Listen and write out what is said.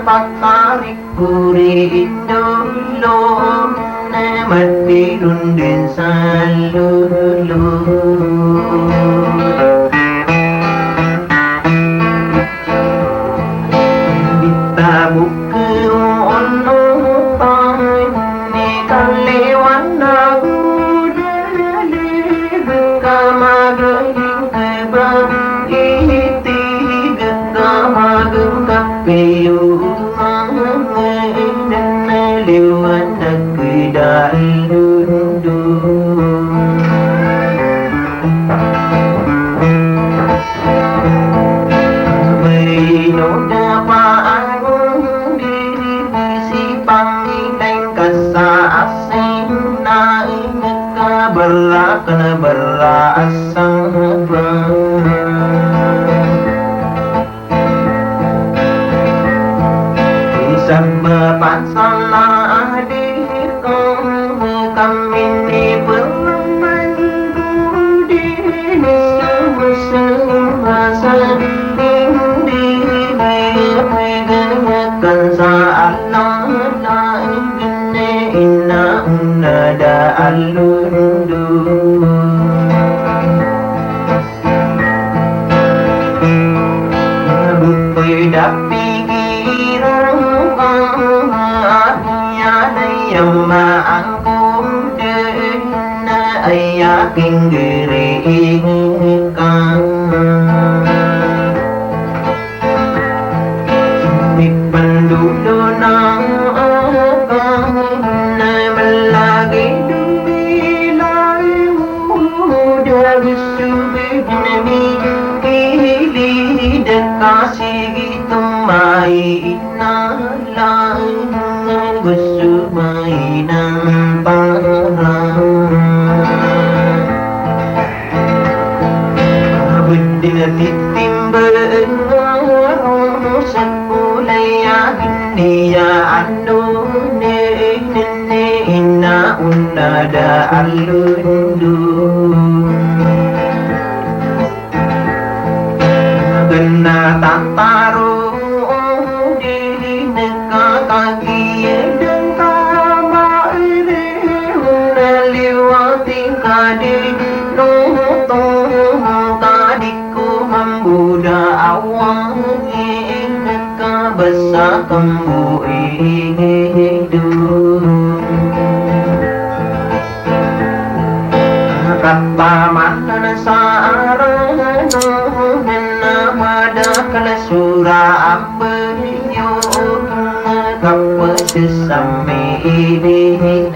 pakariku rindu mati rundin salulu ditabuk ke ono pai ni kalewan aku dali bekamageling kebang iti gekamageling kapiyu liwan nagdalundu Baino dapaan diri si pangiteng kasaasin na inagkabarla ka na barla asang isang mapansala adik kami ni berlaman budi ni semua hindi ganyakan sa alam na ina unada alundu bukoy dapigiran yang maangkum na ay aking dirikan ipandulo ng akang na malagi dumilay mo dagusubig na mikilid kasi tumay inalang gusto may ng parang abot din at itimbang sa kulay hindi ano ina unada alundu gana tataro di nakakagiyan dan kamairi naliwating kadik nutong kadikku membuda awang nakabasa kambu hidup kapamanan sa arano namada kalasura ambayo kapasasami ibigay